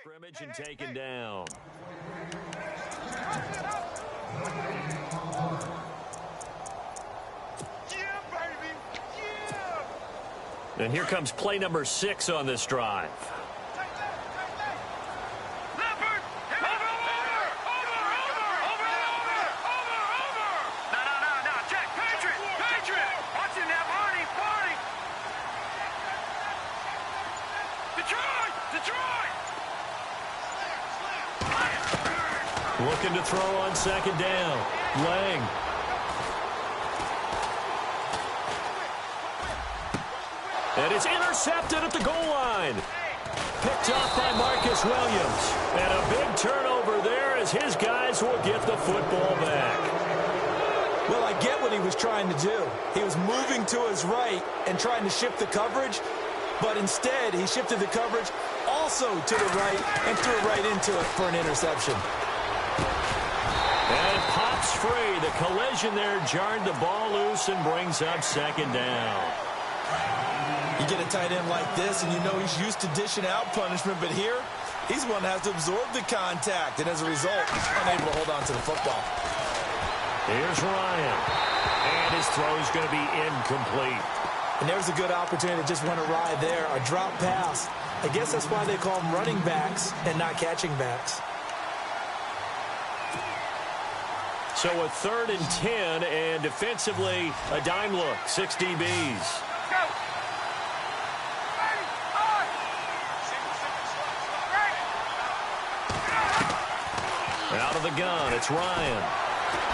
scrimmage and taken down. And here comes play number 6 on this drive. Looking to throw on second down. Lang. And it's intercepted at the goal line. Picked off by Marcus Williams. And a big turnover there as his guys will get the football back. Well, I get what he was trying to do. He was moving to his right and trying to shift the coverage, but instead he shifted the coverage also to the right and threw it right into it for an interception. And it pops free. The collision there jarred the ball loose and brings up second down. You get a tight end like this, and you know he's used to dishing out punishment, but here, he's one that has to absorb the contact, and as a result, he's unable to hold on to the football. Here's Ryan. And his throw is going to be incomplete. And there's a good opportunity that just went awry there, a drop pass. I guess that's why they call them running backs and not catching backs. So a 3rd and 10, and defensively, a dime look, 6 DBs. Out of the gun, it's Ryan.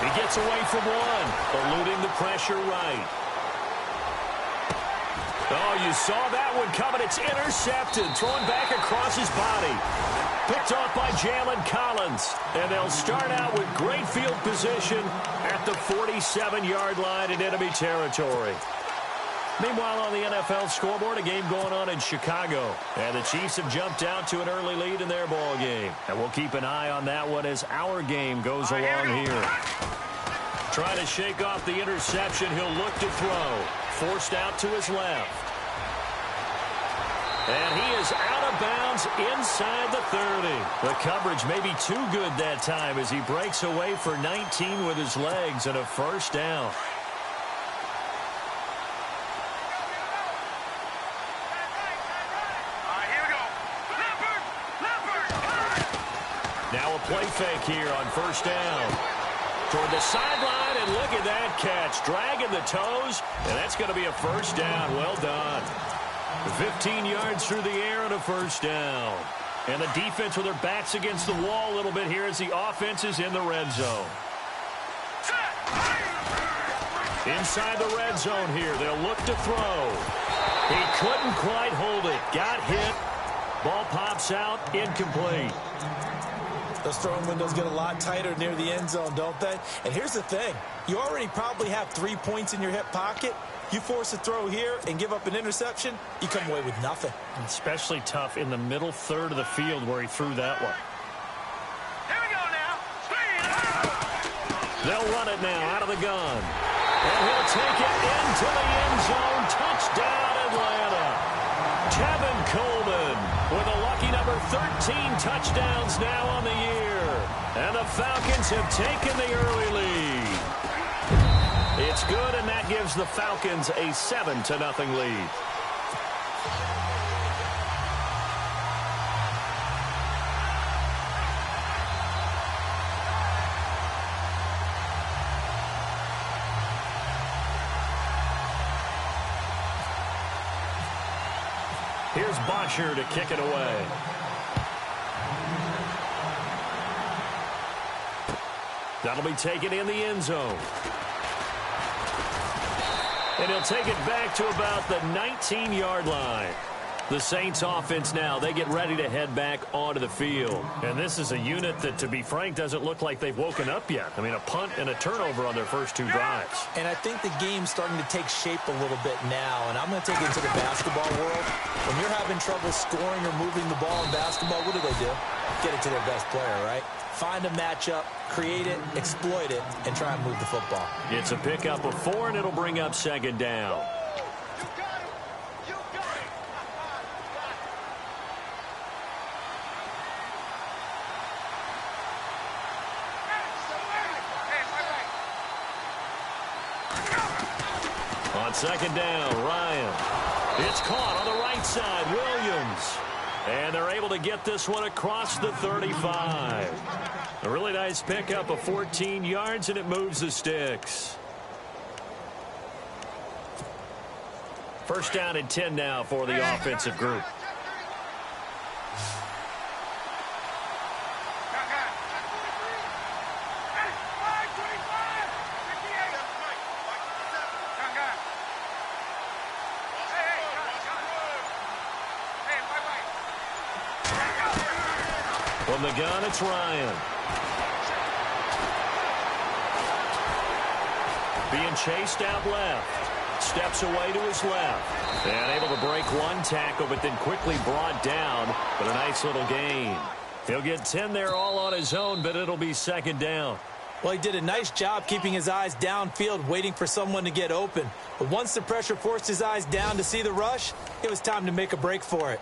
He gets away from one, eluding the pressure right. Oh, you saw that one coming. It's intercepted, thrown back across his body. Picked off by Jalen Collins. And they'll start out with great field position at the 47-yard line in enemy territory. Meanwhile, on the NFL scoreboard, a game going on in Chicago. And the Chiefs have jumped out to an early lead in their ball game. And we'll keep an eye on that one as our game goes along here. Trying to shake off the interception. He'll look to throw. Forced out to his left. And he is out of bounds inside the 30. The coverage may be too good that time as he breaks away for 19 with his legs and a first down. Now a play fake here on first down. Toward the sideline, and look at that catch. Dragging the toes, and that's going to be a first down. Well done. 15 yards through the air and a first down. And the defense with their backs against the wall a little bit here as the offense is in the red zone. Inside the red zone here, they'll look to throw. He couldn't quite hold it. Got hit. Ball pops out, incomplete. Those throwing windows get a lot tighter near the end zone, don't they? And here's the thing. You already probably have 3 points in your hip pocket. You force a throw here and give up an interception, you come away with nothing. Especially tough in the middle third of the field where he threw that one. Here we go now. They'll run it now out of the gun. And he'll take it into the end zone. Touchdown, Atlanta. Tevin Coleman with a lucky number 13 touchdowns now on the year. And the Falcons have taken the early lead. It's good, and that gives the Falcons a 7-0 lead. Here's Bosher to kick it away. That'll be taken in the end zone. And he'll take it back to about the 19-yard line. The Saints offense now, they get ready to head back onto the field. And this is a unit that, to be frank, doesn't look like they've woken up yet. I mean, a punt and a turnover on their first 2 drives. And I think the game's starting to take shape a little bit now. And I'm going to take it into the basketball world. When you're having trouble scoring or moving the ball in basketball, what do? Get it to their best player, right? Find a matchup, create it, exploit it, and try and move the football. It's a pickup of 4, and it'll bring up second down. On second down, Ryan. It's caught on the right side, Williams. And they're able to get this one across the 35. A really nice pickup of 14 yards, and it moves the sticks. First down and 10 now for the offensive group. From the gun, it's Ryan. Being chased out left. Steps away to his left. And able to break one tackle, but then quickly brought down. But a nice little gain. He'll get 10 there all on his own, but it'll be second down. Well, he did a nice job keeping his eyes downfield, waiting for someone to get open. But once the pressure forced his eyes down to see the rush, it was time to make a break for it.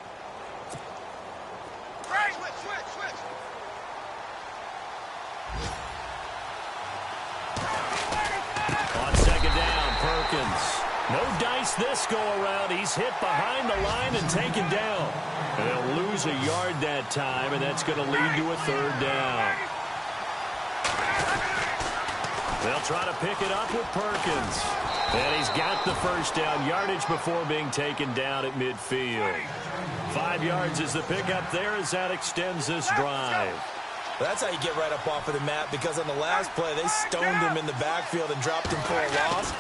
No dice this go-around. He's hit behind the line and taken down. And they'll lose a yard that time, and that's going to lead to a third down. They'll try to pick it up with Perkins. And he's got the first down yardage before being taken down at midfield. 5 yards is the pickup there as that extends this drive. Well, that's how you get right up off of the mat, because on the last play, they stoned him in the backfield and dropped him for a loss.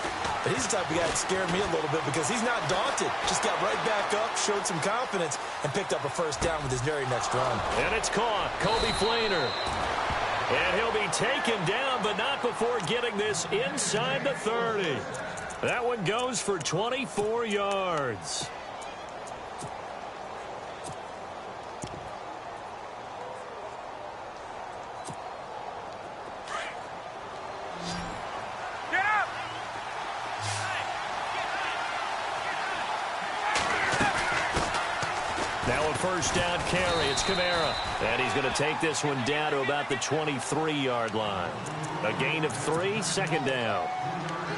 But he's the type of guy that scared me a little bit because he's not daunted. Just got right back up, showed some confidence, and picked up a first down with his very next run. And it's caught. Kobe Flainer. And he'll be taken down, but not before getting this inside the 30. That one goes for 24 yards. First down carry. It's Kamara. And he's going to take this one down to about the 23-yard line. A gain of 3, second down.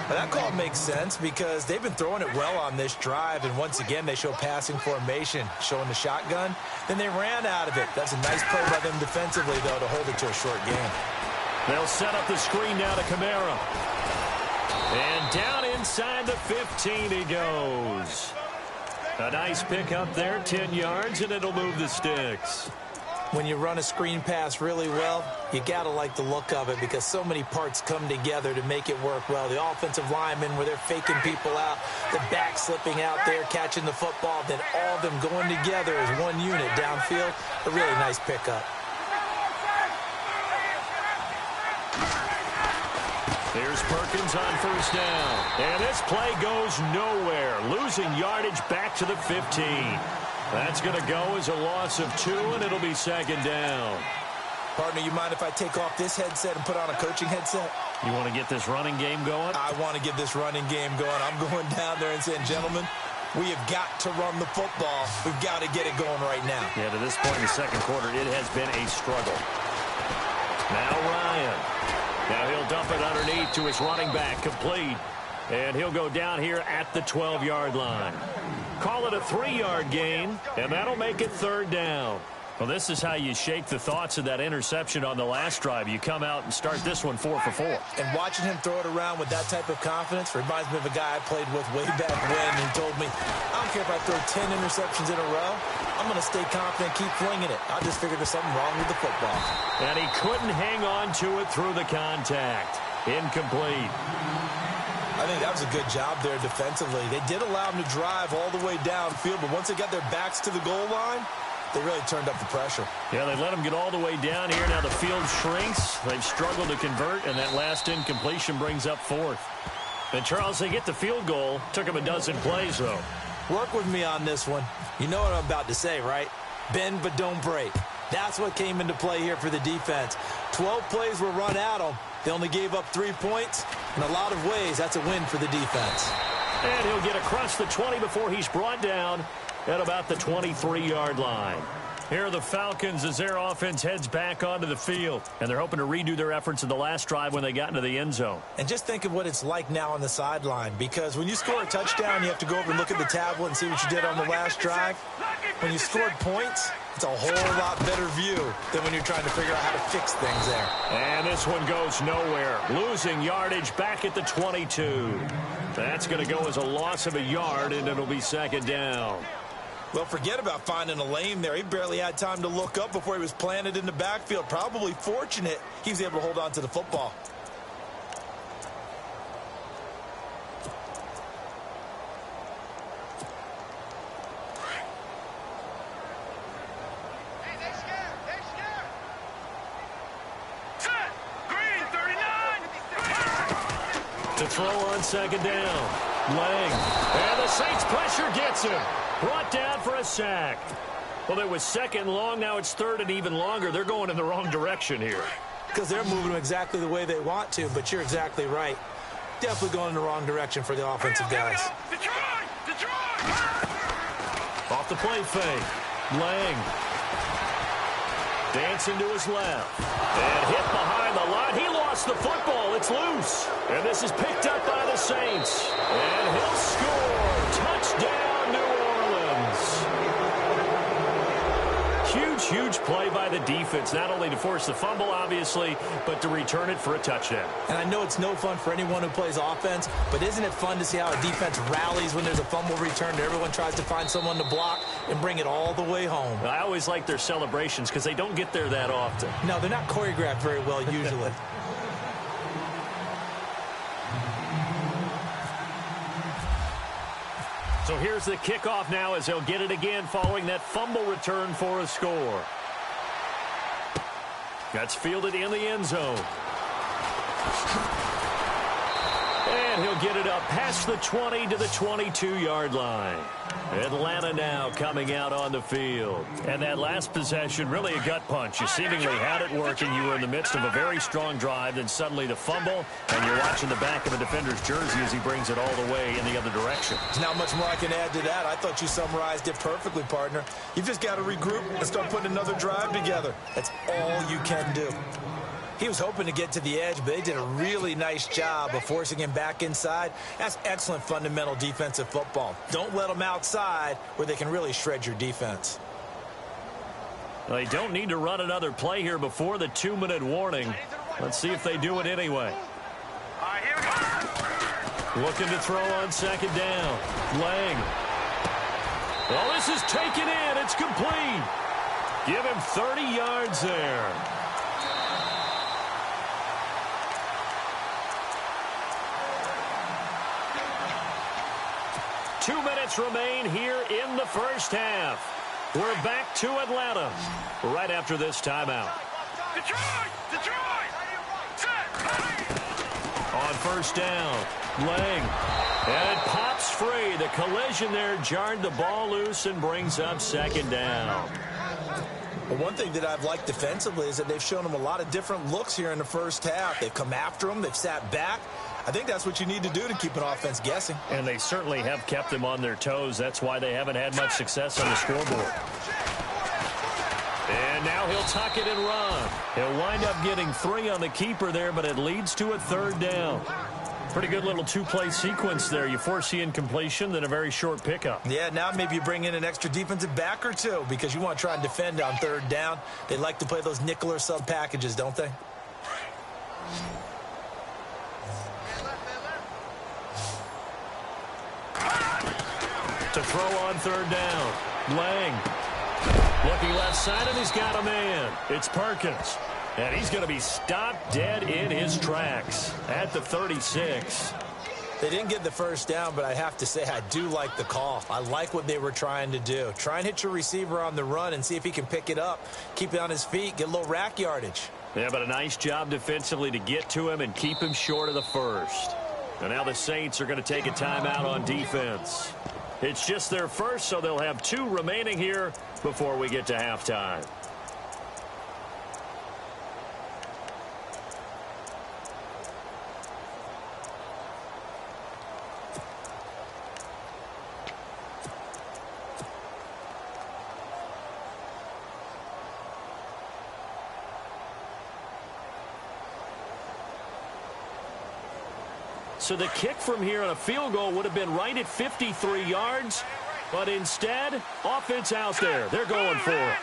Well, that call makes sense because they've been throwing it well on this drive, and once again they show passing formation, showing the shotgun. Then they ran out of it. That's a nice play by them defensively, though, to hold it to a short game. They'll set up the screen now to Kamara. And down inside the 15 he goes. A nice pickup there, 10 yards, and it'll move the sticks. When you run a screen pass really well, you got to like the look of it because so many parts come together to make it work well. The offensive linemen, where they're faking people out, the back slipping out there, catching the football, then all of them going together as one unit downfield. A really nice pickup. Here's Perkins on first down. And this play goes nowhere. Losing yardage back to the 15. That's going to go as a loss of 2, and it'll be second down. Partner, you mind if I take off this headset and put on a coaching headset? You want to get this running game going? I want to get this running game going. I'm going down there and saying, gentlemen, we have got to run the football. We've got to get it going right now. Yeah, to this point in the second quarter, it has been a struggle. Now Ryan. Now he'll dump it underneath to his running back, complete. And he'll go down here at the 12-yard line. Call it a 3-yard gain, and that'll make it third down. Well, this is how you shake the thoughts of that interception on the last drive. You come out and start this one 4 for 4. And watching him throw it around with that type of confidence reminds me of a guy I played with way back when who told me, I don't care if I throw 10 interceptions in a row, I'm going to stay confident, keep flinging it. I just figured there's something wrong with the football. And he couldn't hang on to it through the contact. Incomplete. I think that was a good job there defensively. They did allow him to drive all the way downfield, but once they got their backs to the goal line, they really turned up the pressure. Yeah, they let him get all the way down here. Now the field shrinks. They've struggled to convert, and that last incompletion brings up 4th. And, Charles, they get the field goal. Took them a dozen plays, though. Work with me on this one. You know what I'm about to say, right? Bend but don't break. That's what came into play here for the defense. 12 plays were run at them. They only gave up 3 points. In a lot of ways, that's a win for the defense. And he'll get across the 20 before he's brought down at about the 23-yard line. Here are the Falcons as their offense heads back onto the field. And they're hoping to redo their efforts in the last drive when they got into the end zone. And just think of what it's like now on the sideline, because when you score a touchdown, you have to go over and look at the tablet and see what you did on the last drive. When you scored points, it's a whole lot better view than when you're trying to figure out how to fix things there. And this one goes nowhere. Losing yardage back at the 22. That's going to go as a loss of a yard, and it'll be second down. Well, forget about finding a lane there. He barely had time to look up before he was planted in the backfield. Probably fortunate he was able to hold on to the football. To throw on second down. Lang. And the Saints pressure gets him. Brought down for a sack. Well, it was second long. Now it's third and even longer. They're going in the wrong direction here. Because they're moving them exactly the way they want to, but you're exactly right. Definitely going in the wrong direction for the offensive guys. Off the play fake. Lang. Dancing to his left. And hit behind the line. He lost the football. It's loose. And this is picked up by the Saints. And he'll score. Touchdown, New Orleans. Huge play by the defense. Not only to force the fumble, obviously, but to return it for a touchdown. And I know it's no fun for anyone who plays offense, but isn't it fun to see how a defense rallies when there's a fumble return and everyone tries to find someone to block and bring it all the way home? I always like their celebrations because they don't get there that often. No, they're not choreographed very well usually. So here's the kickoff now as they'll get it again following that fumble return for a score. That's fielded in the end zone. And he'll get it up past the 20 to the 22-yard line. Atlanta now coming out on the field. And that last possession, really a gut punch. You seemingly had it working. You were in the midst of a very strong drive. Then suddenly the fumble, and you're watching the back of a defender's jersey as he brings it all the way in the other direction. There's not much more I can add to that. I thought you summarized it perfectly, partner. You've just got to regroup and start putting another drive together. That's all you can do. He was hoping to get to the edge, but they did a really nice job of forcing him back inside. That's excellent fundamental defensive football. Don't let them outside where they can really shred your defense. Well, they don't need to run another play here before the 2-minute warning. Let's see if they do it anyway. Looking to throw on second down. Lang. Well, this is taken in. It's complete. Give him 30 yards there. Two minutes remain here in the first half. We're back to Atlanta right after this timeout. Detroit! On first down, Lang. And it pops free. The collision there jarred the ball loose and brings up second down. Well, one thing that I've liked defensively is that they've shown them a lot of different looks here in the first half. They've come after them. They've sat back. I think that's what you need to do to keep an offense guessing. And they certainly have kept them on their toes. That's why they haven't had much success on the scoreboard. And now he'll tuck it and run. He'll wind up getting 3 on the keeper there, but it leads to a third down. Pretty good little two-play sequence there. You force the incompletion, then a very short pickup. Yeah, now maybe you bring in an extra defensive back or two because you want to try and defend on third down. They like to play those nickel or sub packages, don't they? To throw on third down. Lang. Looking left side, and he's got a man. It's Perkins. And he's going to be stopped dead in his tracks at the 36. They didn't get the first down, but I have to say I do like the call. I like what they were trying to do. Try and hit your receiver on the run and see if he can pick it up. Keep it on his feet, get a little rack yardage. Yeah, but a nice job defensively to get to him and keep him short of the first. And now the Saints are going to take a timeout on defense. It's just their first, so they'll have 2 remaining here before we get to halftime. So the kick from here on a field goal would have been right at 53 yards. But instead, offense out there. They're going for it.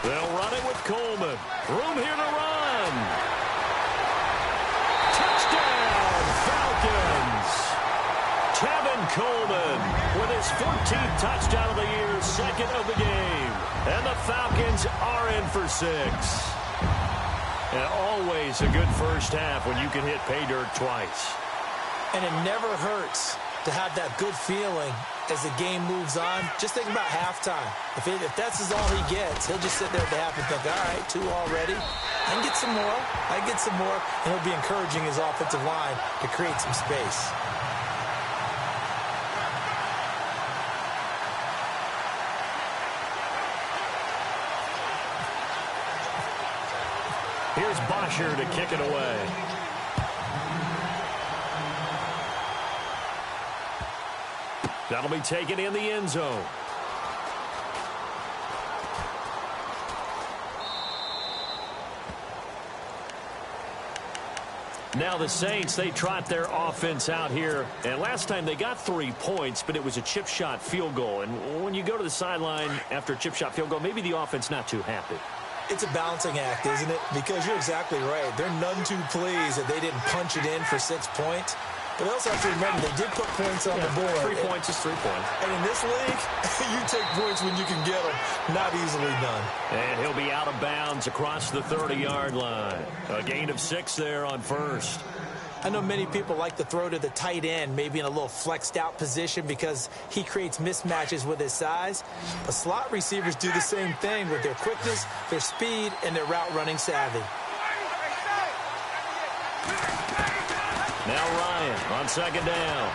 They'll run it with Coleman. Room here to run. Touchdown, Falcons. Tevin Coleman with his 14th touchdown of the year, second of the game. And the Falcons are in for 6. And always a good first half when you can hit pay dirt twice. And it never hurts to have that good feeling as the game moves on. Just think about halftime. If that's all he gets, he'll just sit there at the half and think, all right, 2 already. I can get some more. I can get some more. And he'll be encouraging his offensive line to create some space. Here's Bosher to kick it away. That'll be taken in the end zone. Now the Saints, they trot their offense out here. And last time they got 3 points, but it was a chip shot field goal. And when you go to the sideline after a chip shot field goal, maybe the offense not too happy. It's a balancing act, isn't it? Because you're exactly right. They're none too pleased that they didn't punch it in for 6 points. But they also have to remember they did put points on the board. 3 points is 3 points. And in this league, you take points when you can get them. Not easily done. And he'll be out of bounds across the 30-yard line. A gain of 6 there on first. I know many people like to throw to the tight end, maybe in a little flexed out position because he creates mismatches with his size. But slot receivers do the same thing with their quickness, their speed, and their route running savvy. Now Ryan on second down.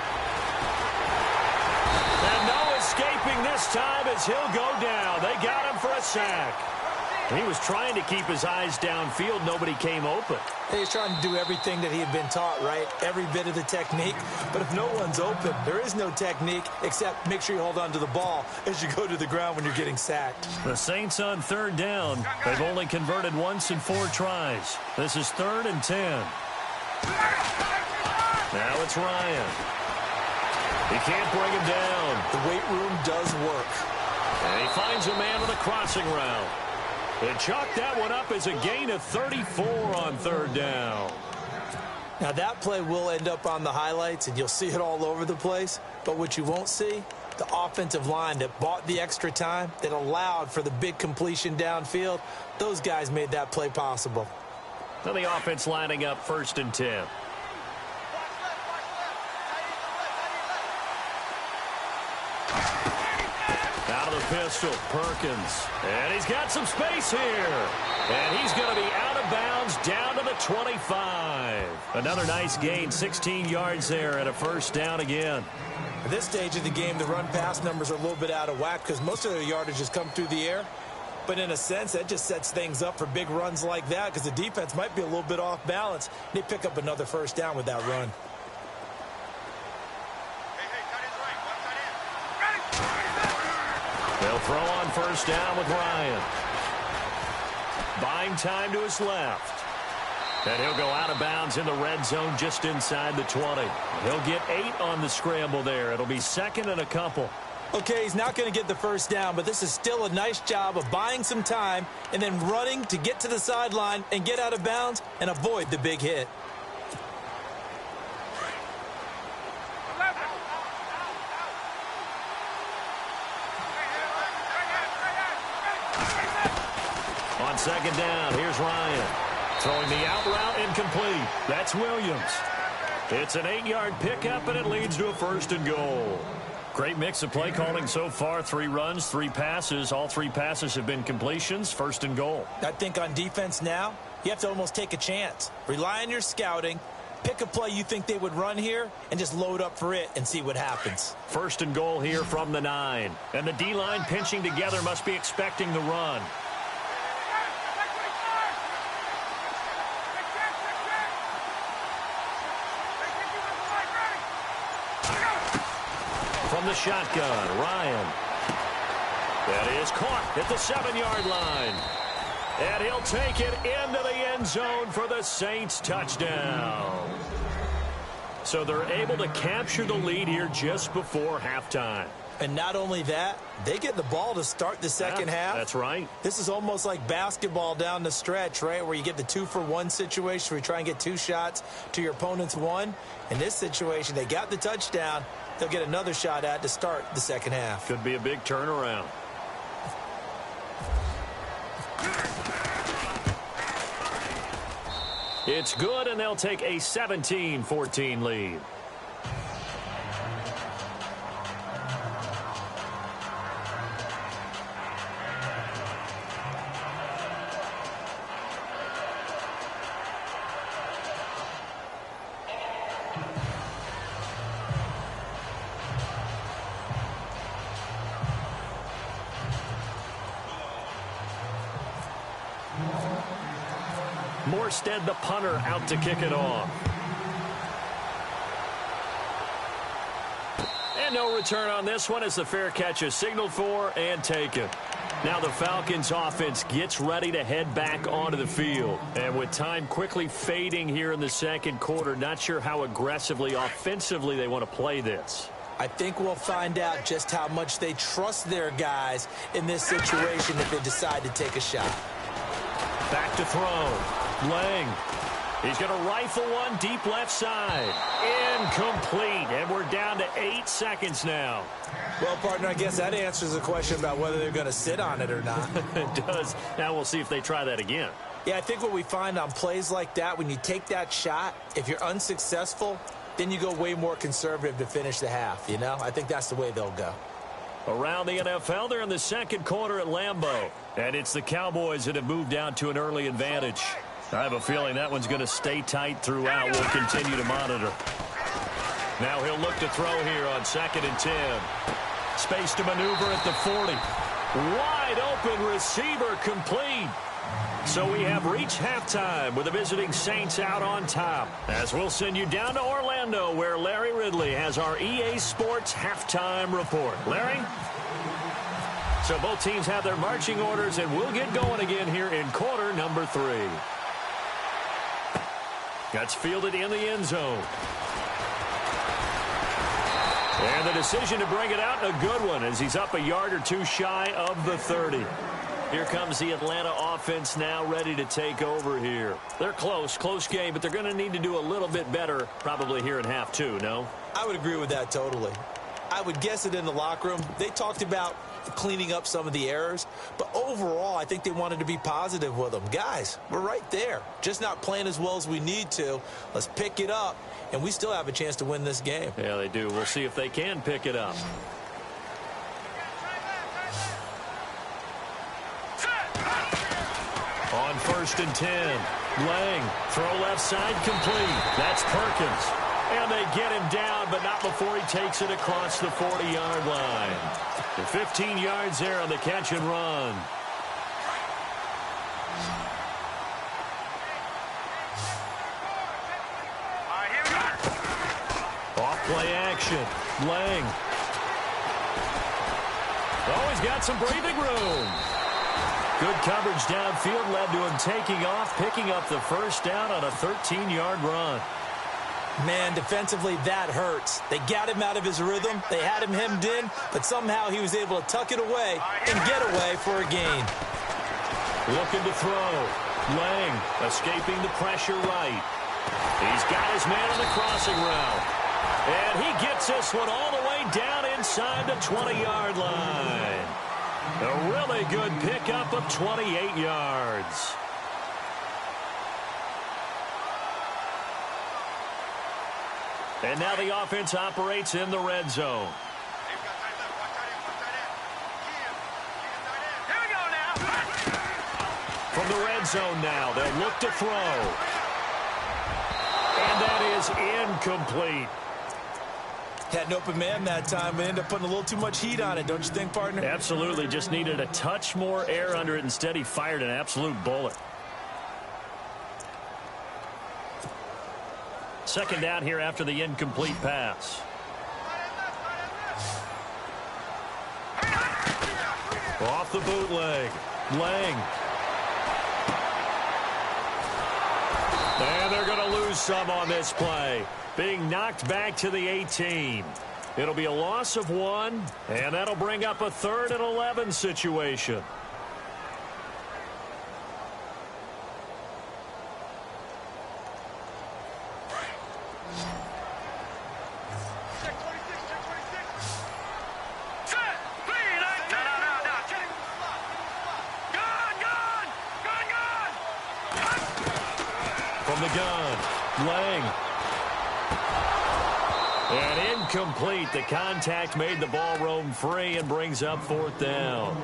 And no escaping this time as he'll go down. They got him for a sack. He was trying to keep his eyes downfield. Nobody came open. He was trying to do everything that he had been taught, right? Every bit of the technique. But if no one's open, there is no technique except make sure you hold on to the ball as you go to the ground when you're getting sacked. The Saints on third down. They've only converted once in 4 tries. This is 3rd and 10. Now it's Ryan. He can't bring him down. The weight room does work. And he finds a man with a crossing route. They chalk that one up as a gain of 34 on third down. Now that play will end up on the highlights, and you'll see it all over the place. But what you won't see, the offensive line that bought the extra time, that allowed for the big completion downfield, those guys made that play possible. Now the offense lining up 1st and 10. Out of the pistol, Perkins. And he's got some space here. And he's going to be out of bounds down to the 25. Another nice gain, 16 yards there and a first down again. At this stage of the game, the run-pass numbers are a little bit out of whack because most of their yardage has come through the air. But in a sense, that just sets things up for big runs like that because the defense might be a little bit off balance. They pick up another first down with that run. They'll throw on first down with Ryan. Buying time to his left. And he'll go out of bounds in the red zone just inside the 20. He'll get 8 on the scramble there. It'll be 2nd and a couple. Okay, he's not going to get the first down, but this is still a nice job of buying some time and then running to get to the sideline and get out of bounds and avoid the big hit. On second down, here's Ryan. Throwing the out route incomplete. That's Williams. It's an 8-yard pickup, and it leads to a 1st and goal. Great mix of play calling so far. 3 runs, 3 passes. All 3 passes have been completions. 1st and goal. I think on defense now, you have to almost take a chance. Rely on your scouting. Pick a play you think they would run here and just load up for it and see what happens. 1st and goal here from the 9. And the D-line pinching together must be expecting the run. From From the shotgun, Ryan. That is caught at the 7-yard line. And he'll take it into the end zone for the Saints touchdown. So they're able to capture the lead here just before halftime. And not only that, they get the ball to start the second half. That's right. This is almost like basketball down the stretch, right, where you get the 2-for-1 situation where you try and get 2 shots to your opponent's 1. In this situation, they got the touchdown. They'll get another shot at to start the second half. Could be a big turnaround. It's good, and they'll take a 17-14 lead. Morstead, the punter, out to kick it off. And no return on this one as the fair catch is signaled for and taken. Now the Falcons offense gets ready to head back onto the field. And with time quickly fading here in the second quarter, not sure how aggressively, offensively they want to play this. I think we'll find out just how much they trust their guys in this situation if they decide to take a shot. Back to throw. Lang. He's going to rifle one deep left side. Incomplete. And we're down to 8 seconds now. Well, partner, I guess that answers the question about whether they're going to sit on it or not. It does. Now we'll see if they try that again. Yeah, I think what we find on plays like that, when you take that shot, if you're unsuccessful, then you go way more conservative to finish the half, you know? I think that's the way they'll go. Around the NFL, they're in the second quarter at Lambeau. And it's the Cowboys that have moved down to an early advantage. I have a feeling that one's going to stay tight throughout. We'll continue to monitor. Now he'll look to throw here on 2nd and 10. Space to maneuver at the 40. Wide open receiver complete. So we have reached halftime with the visiting Saints out on top. As we'll send you down to Orlando where Larry Ridley has our EA Sports halftime report. Larry? So both teams have their marching orders, and we'll get going again here in quarter number 3. That's fielded in the end zone. And the decision to bring it out, a good one, as he's up a yard or 2 shy of the 30. Here comes the Atlanta offense now ready to take over here. They're close game, but they're going to need to do a little bit better probably here in half 2, no? I would agree with that totally. I would guess it in the locker room. They talked about cleaning up some of the errors, but overall, I think they wanted to be positive with them. Guys, we're right there. Just not playing as well as we need to. Let's pick it up, and we still have a chance to win this game. Yeah, they do. We'll see if they can pick it up. On 1st and 10, Lang, throw left side complete. That's Perkins. And they get him down, but not before he takes it across the 40-yard line. The 15 yards there on the catch and run. Off play action. Lang. Oh, he's got some breathing room. Good coverage downfield led to him taking off, picking up the first down on a 13-yard run. Man, defensively, that hurts. They got him out of his rhythm. They had him hemmed in, but somehow he was able to tuck it away and get away for a gain. Looking to throw. Lang escaping the pressure right. He's got his man on the crossing route. And he gets this one all the way down inside the 20-yard line. A really good pickup of 28 yards. And now the offense operates in the red zone. Here we go now. From the red zone now, they'll look to throw. And that is incomplete. Had an open man that time, but ended up putting a little too much heat on it, don't you think, partner? Absolutely. Just needed a touch more air under it. Instead, he fired an absolute bullet. Second down here after the incomplete pass. Off the bootleg. Lang. And they're going to lose some on this play. Being knocked back to the 18. It'll be a loss of 1, and that'll bring up a 3rd and 11 situation. From the gun, Lang. And incomplete. The contact made the ball roam free and brings up 4th down.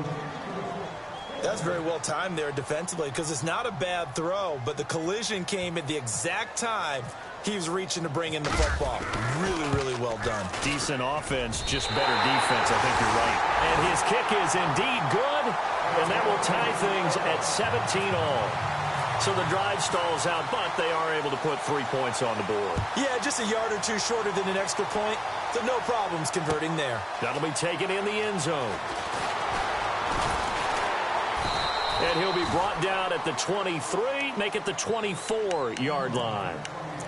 That's very well timed there defensively because it's not a bad throw, but the collision came at the exact time he was reaching to bring in the football. Really, really well done. Decent offense, just better defense. I think you're right. And his kick is indeed good, and that will tie things at 17-all. So the drive stalls out, but they are able to put 3 points on the board. Yeah, just a yard or two shorter than an extra point, so no problems converting there. That'll be taken in the end zone. And he'll be brought down at the 23, make it the 24-yard line.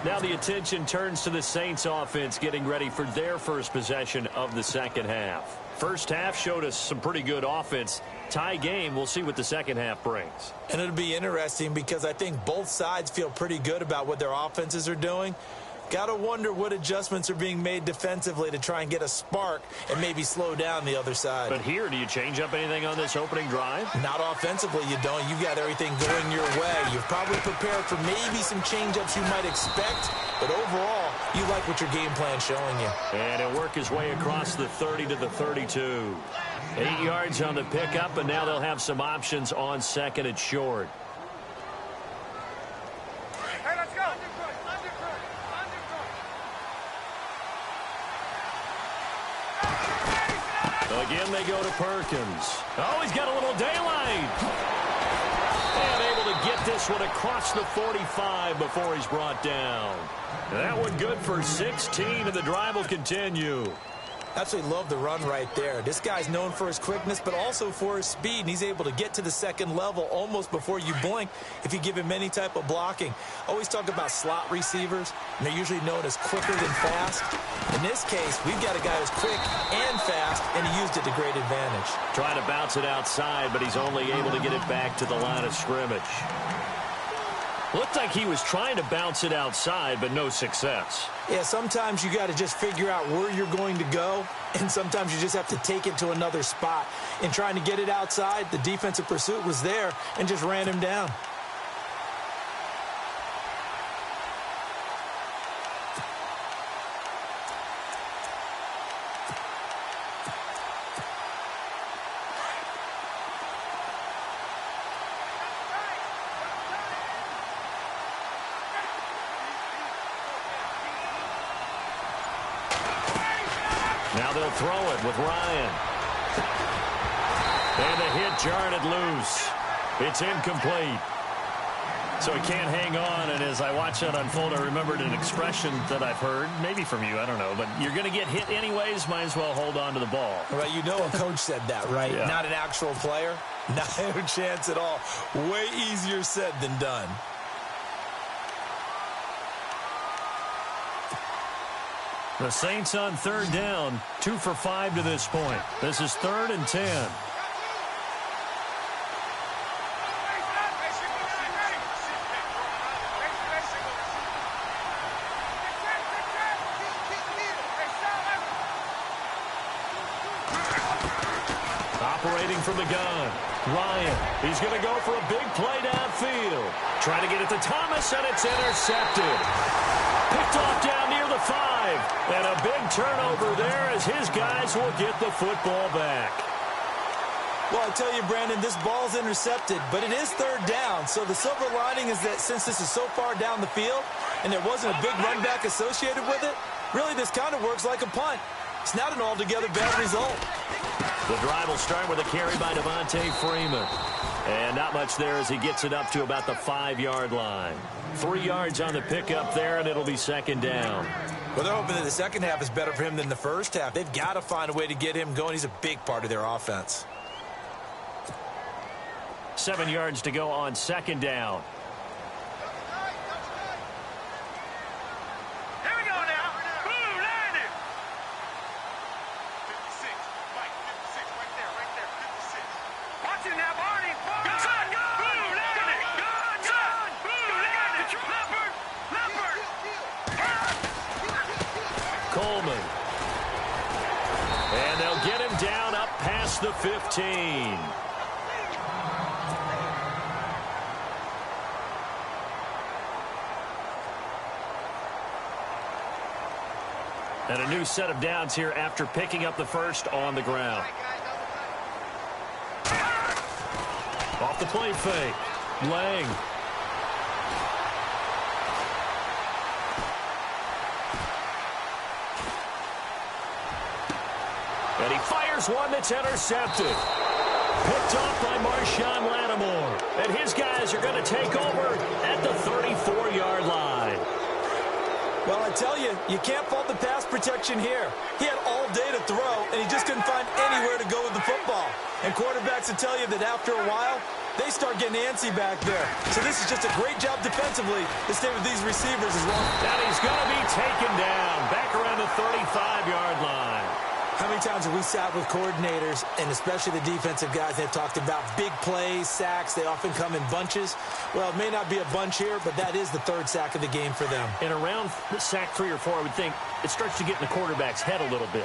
Now the attention turns to the Saints offense getting ready for their first possession of the second half. First half showed us some pretty good offense. Tie game, we'll see what the second half brings. And it'll be interesting because I think both sides feel pretty good about what their offenses are doing. Got to wonder what adjustments are being made defensively to try and get a spark and maybe slow down the other side. But here, do you change up anything on this opening drive? Not offensively, you don't. You've got everything going your way. You've probably prepared for maybe some change-ups you might expect, but overall, you like what your game plan's showing you. And he'll work his way across the 30 to the 32. 8 yards on the pickup, and now they'll have some options on second and short. Hey, let's go. Again, they go to Perkins. Oh, he's got a little daylight. And able to get this one across the 45 before he's brought down. That one good for 16, and the drive will continue. Absolutely love the run right there. This guy's known for his quickness, but also for his speed, and he's able to get to the second level almost before you blink if you give him any type of blocking. Always talk about slot receivers, and they're usually known as quicker than fast. In this case, we've got a guy who's quick and fast, and he used it to great advantage. Trying to bounce it outside, but he's only able to get it back to the line of scrimmage. Looked like he was trying to bounce it outside, but no success. Yeah, sometimes you got to just figure out where you're going to go, and sometimes you just have to take it to another spot. In trying to get it outside, the defensive pursuit was there and just ran him down. Now they'll throw it with Ryan. And the hit jarred it loose. It's incomplete. So he can't hang on, and as I watch that unfold, I remembered an expression that I've heard, maybe from you, I don't know, but you're going to get hit anyways, might as well hold on to the ball. Right, you know a coach said that, right? Yeah. Not an actual player? No chance at all. Way easier said than done. The Saints on third down, 2 for 5 to this point. This is 3rd and 10. Operating from the gun, Ryan. He's going to go for a big play downfield. Trying to get it to Thomas, and it's intercepted. Picked off down near the 5. And a big turnover there as his guys will get the football back. Well, I tell you, Brandon, this ball's intercepted, but it is 3rd down. So the silver lining is that since this is so far down the field and there wasn't a big run back associated with it, really this kind of works like a punt. It's not an altogether bad result. The drive will start with a carry by Devontae Freeman. And not much there as he gets it up to about the 5-yard line. 3 yards on the pickup there, and it'll be 2nd down. Well, they're hoping that the second half is better for him than the first half. They've got to find a way to get him going. He's a big part of their offense. 7 yards to go on second down. Here we go now. Boom, landed. 56. Mike, 56. Right there. 56. Watch it now, Barney. Son, boom, landed. Son, boom, landed. Leopard. Coleman. And they'll get him down up past the 15. And a new set of downs here after picking up the first on the ground. Off the play fake. Lang. And he fires one that's intercepted. Picked off by Marshawn Lattimore. And his guys are going to take over at the 34-yard line. Well, I tell you, you can't fault the pass protection here. He had all day to throw, and he just couldn't find anywhere to go with the football. And quarterbacks will tell you that after a while, they start getting antsy back there. So this is just a great job defensively to stay with these receivers as well. And he's going to be taken down back around the 35-yard line. How many times have we sat with coordinators, and especially the defensive guys, they've talked about big plays, sacks. They often come in bunches. Well, it may not be a bunch here, but that is the third sack of the game for them. And around sack 3 or 4, I would think it starts to get in the quarterback's head a little bit.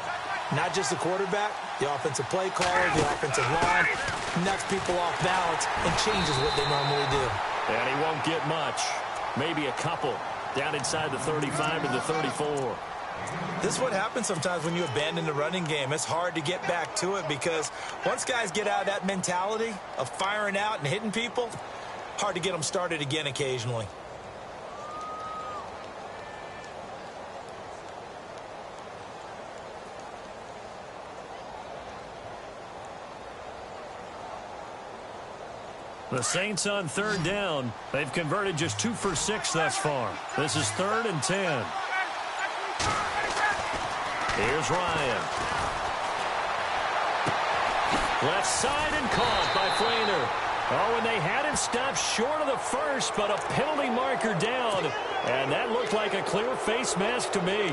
Not just the quarterback, the offensive play caller, the offensive line, knocks people off balance and changes what they normally do. And he won't get much. Maybe a couple down inside the 35 to the 34. This is what happens sometimes when you abandon the running game. It's hard to get back to it because once guys get out of that mentality of firing out and hitting people, hard to get them started again occasionally. The Saints on third down. They've converted just 2 for 6 thus far. This is 3rd and 10. Here's Ryan. Left side and caught by Flainer. Oh, and they had him stopped short of the first, but a penalty marker down. And that looked like a clear face mask to me.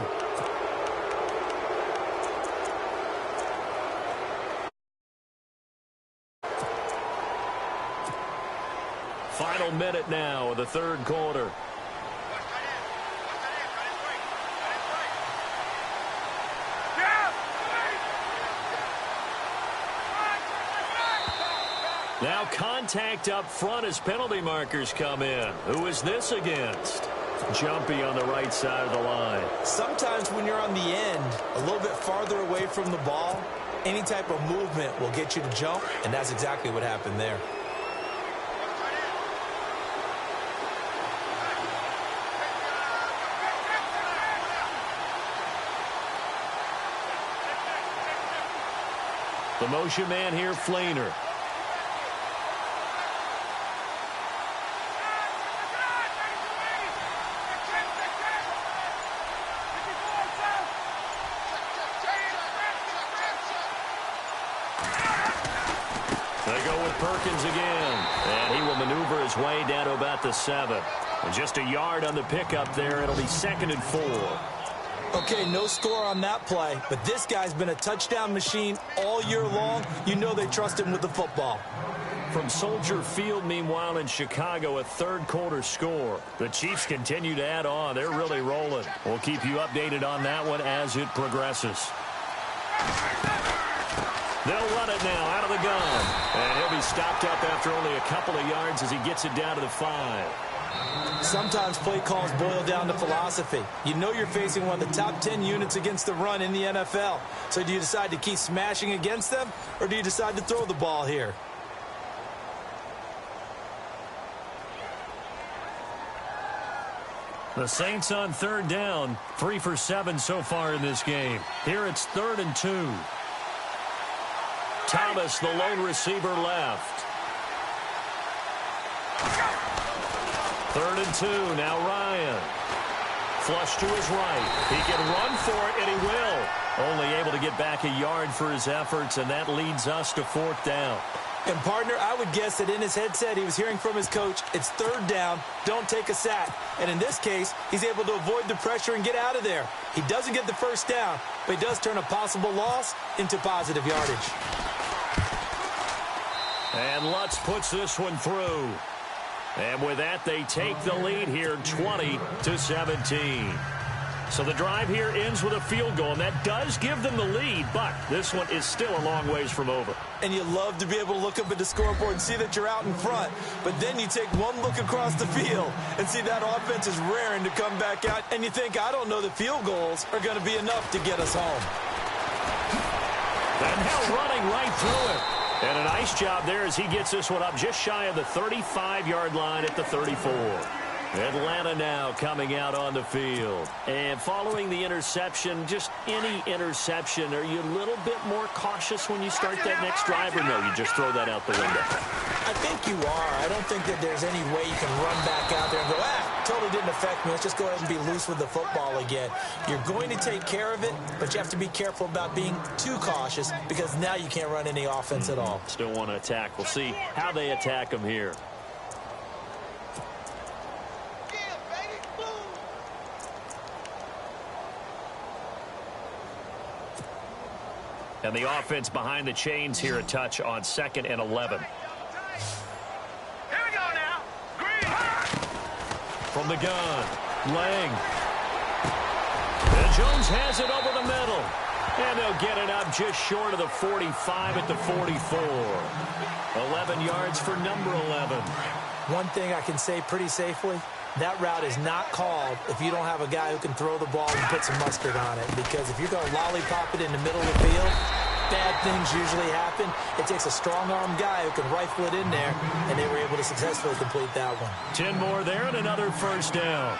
Final minute now of the third quarter. Now contact up front as penalty markers come in. Who is this against? Jumpy on the right side of the line. Sometimes when you're on the end, a little bit farther away from the ball, any type of movement will get you to jump, and that's exactly what happened there. The motion man here, Flainer. They go with Perkins again. And he will maneuver his way down to about the 7. And just a yard on the pickup there. It'll be 2nd and 4. Okay, no score on that play, but this guy's been a touchdown machine all year long. You know they trust him with the football. From Soldier Field, meanwhile, in Chicago, a third quarter score. The Chiefs continue to add on. They're really rolling. We'll keep you updated on that one as it progresses. They'll run it now out of the gun. And he'll be stopped up after only a couple of yards as he gets it down to the 5. Sometimes play calls boil down to philosophy. You know you're facing one of the top 10 units against the run in the NFL. So do you decide to keep smashing against them, or do you decide to throw the ball here? The Saints on third down, 3 for 7 so far in this game. Here it's 3rd and 2. Thomas, the lone receiver, left. 3rd and 2, now Ryan. Flush to his right. He can run for it, and he will. Only able to get back a yard for his efforts, and that leads us to 4th down. And, partner, I would guess that in his headset he was hearing from his coach, it's third down, don't take a sack. And in this case, he's able to avoid the pressure and get out of there. He doesn't get the first down, but he does turn a possible loss into positive yardage. And Lutz puts this one through. And with that, they take the lead here 20-17. So the drive here ends with a field goal, and that does give them the lead, but this one is still a long ways from over. And you love to be able to look up at the scoreboard and see that you're out in front, but then you take one look across the field and see that offense is raring to come back out, and you think, I don't know that field goals are going to be enough to get us home. And Hill running right through it. And a nice job there as he gets this one up just shy of the 35-yard line at the 34. Atlanta now coming out on the field. And following the interception, just any interception, are you a little bit more cautious when you start that next drive, or no, you just throw that out the window? I think you are. I don't think that there's any way you can run back out there and go, totally didn't affect me. Let's just go ahead and be loose with the football again. You're going to take care of it, but you have to be careful about being too cautious because now you can't run any offense at all. Still want to attack. We'll see how they attack them here. And the offense behind the chains here a touch on 2nd and 11. Here we go now. Green. From the gun, Lang. And Jones has it over the middle. And they'll get it up just short of the 45 at the 44. 11 yards for number 11. One thing I can say pretty safely, that route is not called if you don't have a guy who can throw the ball and put some mustard on it. Because if you're going to lollipop it in the middle of the field, bad things usually happen. It takes a strong-arm guy who can rifle it in there, and they were able to successfully complete that one. 10 more there and another first down.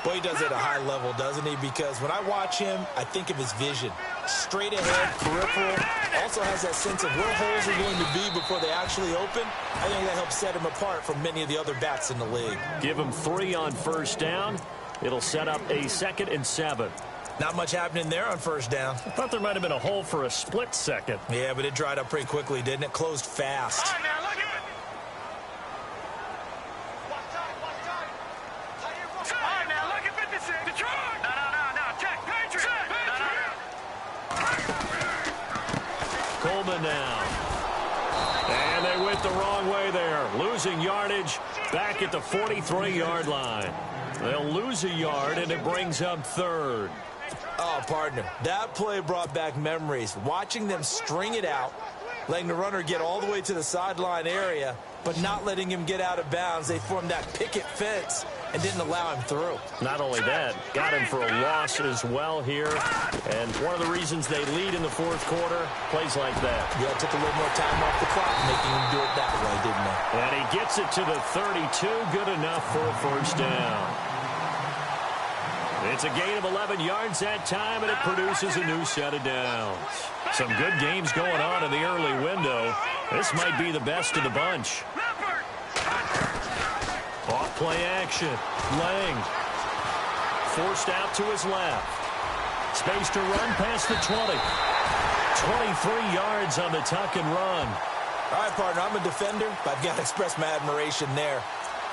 Boy, he does it at a high level, doesn't he? Because when I watch him, I think of his vision. Straight ahead, peripheral, also has that sense of where holes are going to be before they actually open. I think that helps set him apart from many of the other backs in the league. Give him 3 on first down. It'll set up a 2nd and 7. Not much happening there on first down. I thought there might have been a hole for a split second. Yeah, but it dried up pretty quickly, didn't it? Closed fast. All right, now look at it. All right, now look at 56. Detroit. No. Check. Patriots. Coleman now. And they went the wrong way there. Losing yardage back at the 43-yard line. They'll lose a yard, and it brings up 3rd. Oh, partner, that play brought back memories. Watching them string it out, letting the runner get all the way to the sideline area, but not letting him get out of bounds. They formed that picket fence and didn't allow him through. Not only that, got him for a loss as well here. And one of the reasons they lead in the 4th quarter, plays like that. Yeah, it took a little more time off the clock, making him do it that way, didn't it? And he gets it to the 32. Good enough for a first down. It's a gain of 11 yards that time, and it produces a new set of downs. Some good games going on in the early window. This might be the best of the bunch. Off play action. Lang. Forced out to his left. Space to run past the 20. 23 yards on the tuck and run. All right, partner, I'm a defender, but I've got to express my admiration there.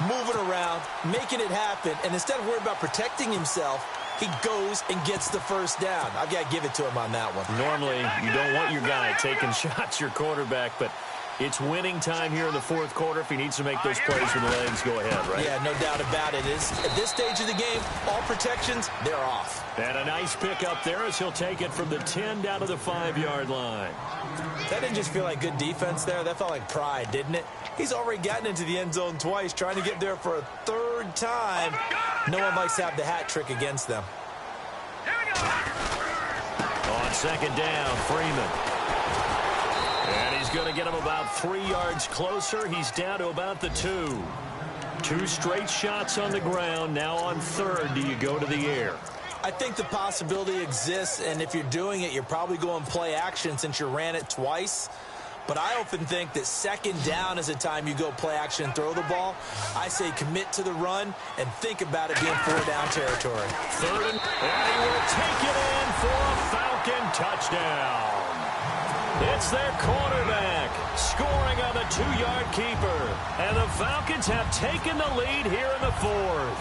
Moving around, making it happen, and instead of worrying about protecting himself, he goes and gets the first down. I've got to give it to him on that one. Normally, you don't want your guy taking shots, your quarterback, but it's winning time here in the 4th quarter. If he needs to make those plays with the legs, go ahead, right? Yeah, no doubt about it. At this stage of the game, all protections, they're off. And a nice pick up there as he'll take it from the 10 down to the 5-yard line. That didn't just feel like good defense there. That felt like pride, didn't it? He's already gotten into the end zone twice, trying to get there for a 3rd time. No one likes to have the hat trick against them. On 2nd down, Freeman. And he's going to get him about 3 yards closer. He's down to about the 2. 2 straight shots on the ground. Now on 3rd, do you go to the air? I think the possibility exists, and if you're doing it, you're probably going play action since you ran it twice. But I often think that 2nd down is a time you go play action and throw the ball. I say commit to the run and think about it being 4-down territory. 3rd and he will take it in for a Falcon touchdown. It's their quarterback scoring a the 2-yard keeper. And the Falcons have taken the lead here in the 4th.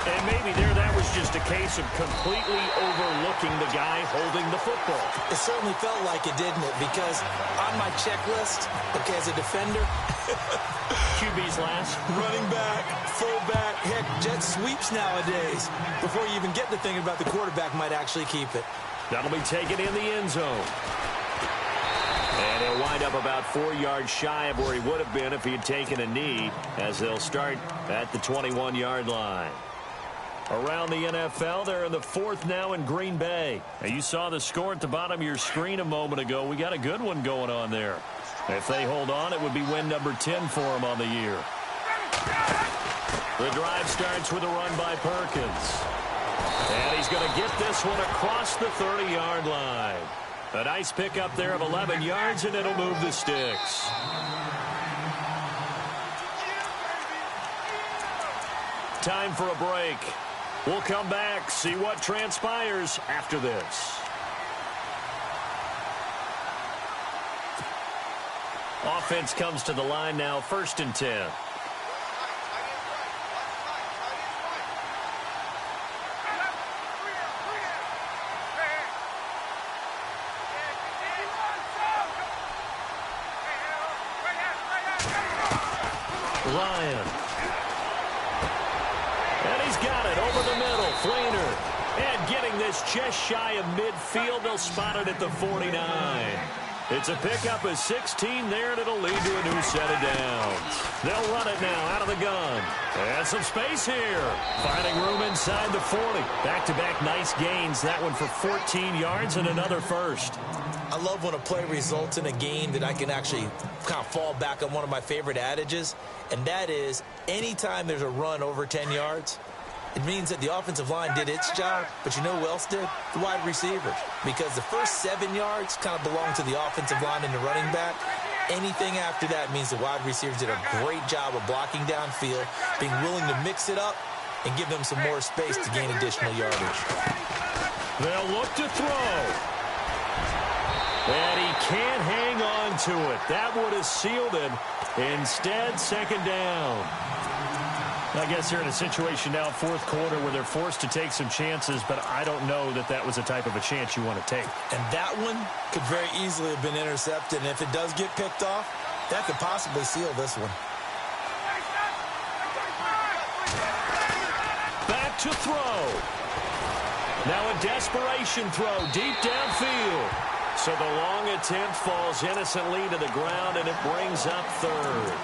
And maybe there that was just a case of completely overlooking the guy holding the football. It certainly felt like it, didn't it? Because on my checklist, okay, as a defender, QB's last. running back, fullback, heck, jet sweeps nowadays. Before you even get to thinking about the quarterback might actually keep it. That'll be taken in the end zone. And he'll wind up about 4 yards shy of where he would have been if he had taken a knee, as they'll start at the 21-yard line. Around the NFL, they're in the 4th now in Green Bay. Now, you saw the score at the bottom of your screen a moment ago. We got a good one going on there. If they hold on, it would be win number 10 for them on the year. The drive starts with a run by Perkins. And he's going to get this one across the 30-yard line. A nice pickup there of 11 yards, and it'll move the sticks. Time for a break. We'll come back, see what transpires after this. Offense comes to the line now, 1st and 10. Ryan. And he's got it over the middle. Fleener. And getting this just shy of midfield. They'll spot it at the 49. It's a pickup of 16 there, and it'll lead to a new set of downs. They'll run it now out of the gun. And some space here. Finding room inside the 40. Back-to-back nice gains. That one for 14 yards and another first. I love when a play results in a game that I can actually kind of fall back on one of my favorite adages, and that is anytime there's a run over 10 yards, it means that the offensive line did its job, but you know who else did? The wide receivers. Because the first 7 yards kind of belong to the offensive line and the running back. Anything after that means the wide receivers did a great job of blocking downfield, being willing to mix it up, and give them some more space to gain additional yardage. They'll look to throw. And he can't hang on to it. That would have sealed it. Instead, 2nd down. I guess they're in a situation now, 4th quarter, where they're forced to take some chances, but I don't know that that was the type of a chance you want to take. And that one could very easily have been intercepted. And if it does get picked off, that could possibly seal this one. Back to throw. Now a desperation throw deep downfield. So the long attempt falls innocently to the ground, and it brings up 3rd.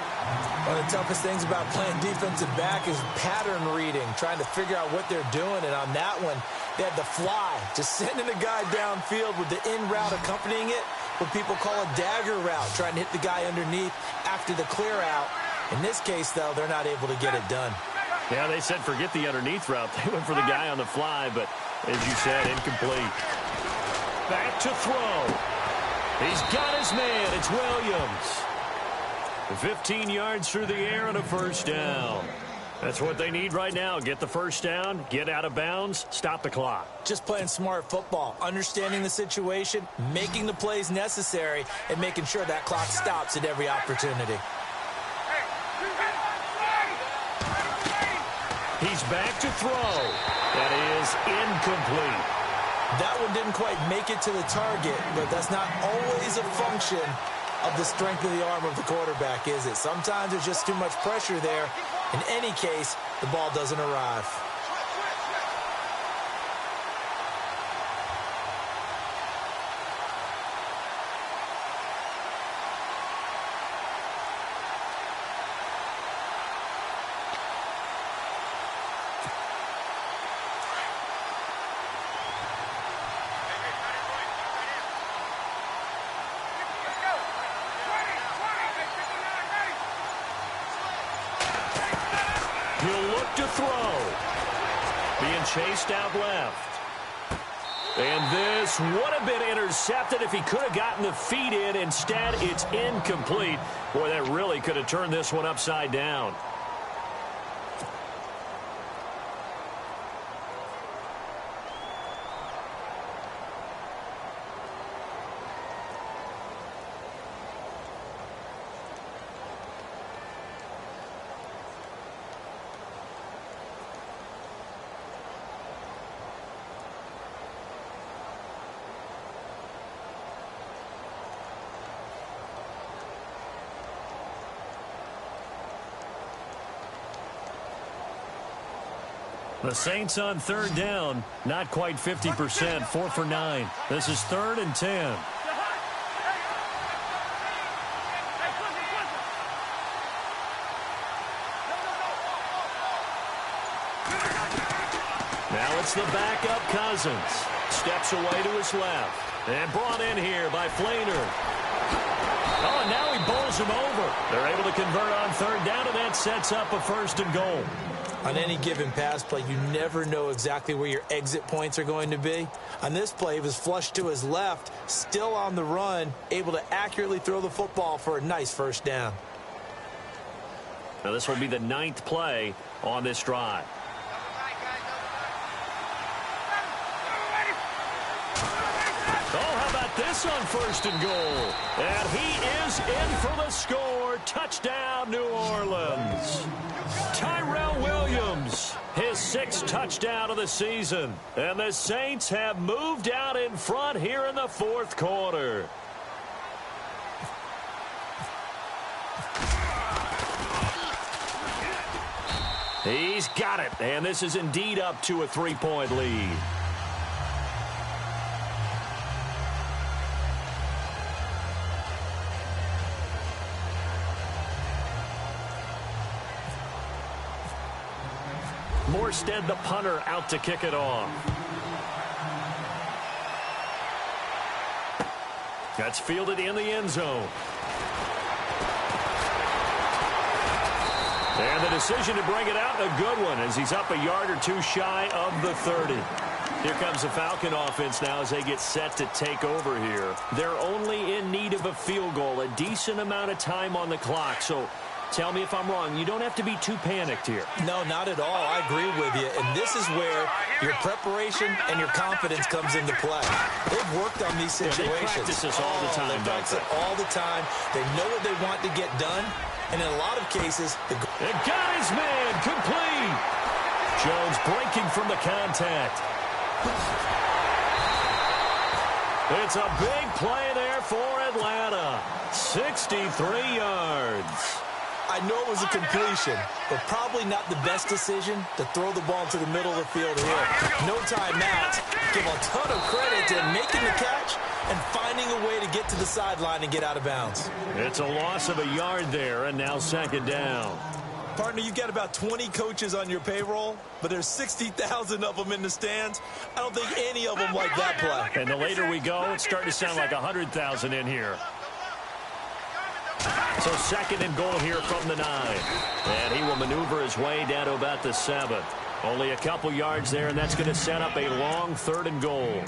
One of the toughest things about playing defensive back is pattern reading, trying to figure out what they're doing. And on that one, they had the fly, just sending a guy downfield with the in route accompanying it, what people call a dagger route, trying to hit the guy underneath after the clear out. In this case, though, they're not able to get it done. Yeah, they said forget the underneath route. They went for the guy on the fly, but as you said, incomplete. Back to throw. He's got his man. It's Williams. 15 yards through the air and a 1st down. That's what they need right now. Get the 1st down, get out of bounds, stop the clock. Just playing smart football, understanding the situation, making the plays necessary, and making sure that clock stops at every opportunity. He's back to throw. That is incomplete. That one didn't quite make it to the target, but that's not always a function of the strength of the arm of the quarterback, is it? Sometimes there's just too much pressure there. In any case, the ball doesn't arrive. He'll look to throw. Being chased out left. And this would have been intercepted if he could have gotten the feet in. Instead, it's incomplete. Boy, that really could have turned this one upside down. The Saints on third down, not quite 50%, 4 for 9. This is 3rd and 10. Now it's the backup Cousins. Steps away to his left. And brought in here by Flainer. Oh, and now he bowls him over. They're able to convert on third down, and that sets up a 1st and goal. On any given pass play, you never know exactly where your exit points are going to be. On this play, he was flushed to his left, still on the run, able to accurately throw the football for a nice 1st down. Now this will be the 9th play on this drive. This on 1st and goal. And he is in for the score. Touchdown, New Orleans. Tyrell Williams, his 6th touchdown of the season. And the Saints have moved out in front here in the 4th quarter. He's got it. And this is indeed up to a 3-point lead. Morstead, the punter, out to kick it off. That's fielded in the end zone. And the decision to bring it out, a good one, as he's up a yard or 2 shy of the 30. Here comes the Falcon offense now as they get set to take over here. They're only in need of a field goal, a decent amount of time on the clock, so tell me if I'm wrong. You don't have to be too panicked here. No, not at all. I agree with you. And this is where your preparation and your confidence comes into play. They've worked on these situations. Yeah, they practice this all the time. They practice it all the time. They know what they want to get done. And in a lot of cases, it got his man complete. Jones breaking from the contact. It's a big play there for Atlanta. 63 yards. I know it was a completion, but probably not the best decision to throw the ball to the middle of the field here. No timeouts. Give a ton of credit to making the catch and finding a way to get to the sideline and get out of bounds. It's a loss of a yard there, and now 2nd down. Partner, you've got about 20 coaches on your payroll, but there's 60,000 of them in the stands. I don't think any of them like that play. And the later we go, it's starting to sound like 100,000 in here. So 2nd and goal here from the 9. And he will maneuver his way down to about the 7. Only a couple yards there, and that's going to set up a long 3rd and goal.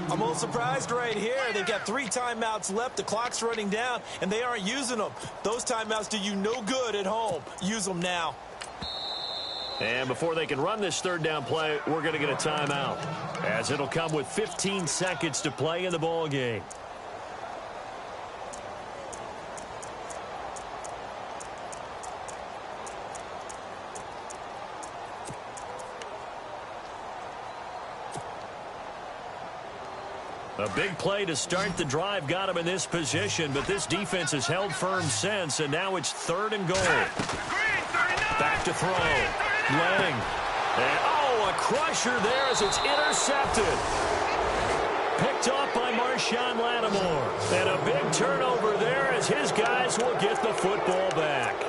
I'm a little surprised right here. They've got 3 timeouts left. The clock's running down, and they aren't using them. Those timeouts do you no good at home. Use them now. And before they can run this 3rd down play, we're going to get a timeout, as it'll come with 15 seconds to play in the ball game. A big play to start the drive got him in this position, but this defense has held firm since, and now it's 3rd and goal. Back to throw. Lang. And, oh, a crusher there as it's intercepted. Picked off by Marshawn Lattimore. And a big turnover there as his guys will get the football back.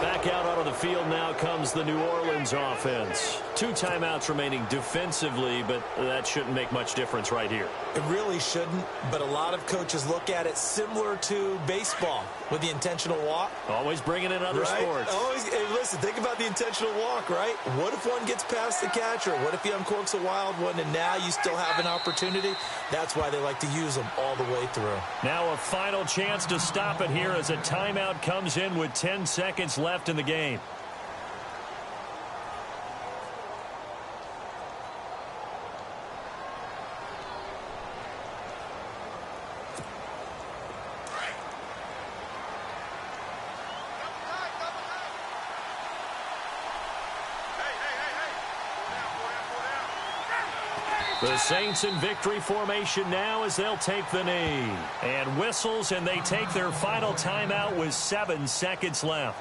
Back out onto the field now comes the New Orleans offense. 2 timeouts remaining defensively, but that shouldn't make much difference right here. It really shouldn't, but a lot of coaches look at it similar to baseball with the intentional walk. Always bringing in other sports. Always, hey, listen, think about the intentional walk, right? What if one gets past the catcher? What if he uncorks a wild one and now you still have an opportunity? That's why they like to use them all the way through. Now a final chance to stop it here as a timeout comes in with 10 seconds left in the game. The Saints in victory formation now as they'll take the knee. And whistles, and they take their final timeout with 7 seconds left.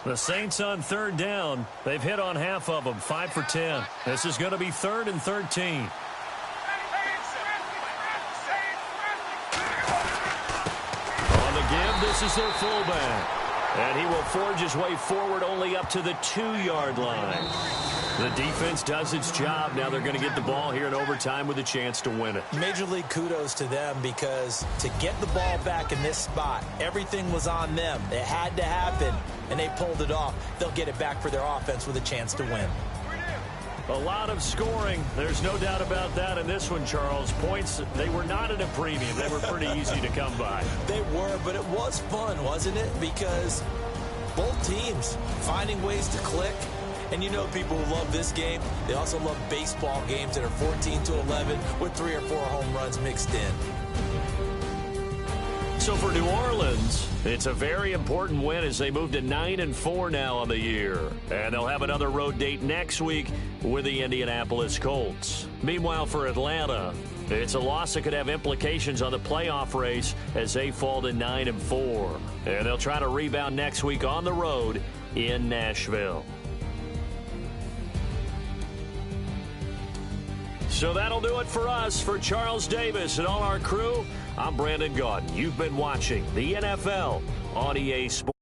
The Saints on third down. They've hit on half of them, 5 for 10. This is going to be 3rd and 13. On the give, this is their fullback. And he will forge his way forward only up to the 2-yard line. The defense does its job. Now they're going to get the ball here in overtime with a chance to win it. Major League kudos to them, because to get the ball back in this spot, everything was on them. It had to happen, and they pulled it off. They'll get it back for their offense with a chance to win. A lot of scoring. There's no doubt about that in this one, Charles. Points, they were not at a premium. They were pretty easy to come by. They were, but it was fun, wasn't it? Because both teams finding ways to click. And you know, people who love this game, they also love baseball games that are 14-11 with 3 or 4 home runs mixed in. So for New Orleans, it's a very important win as they move to 9-4 now on the year. And they'll have another road date next week with the Indianapolis Colts. Meanwhile, for Atlanta, it's a loss that could have implications on the playoff race as they fall to 9-4. And they'll try to rebound next week on the road in Nashville. So that'll do it for us. For Charles Davis and all our crew, I'm Brandon Gaudin. You've been watching the NFL on EA Sports.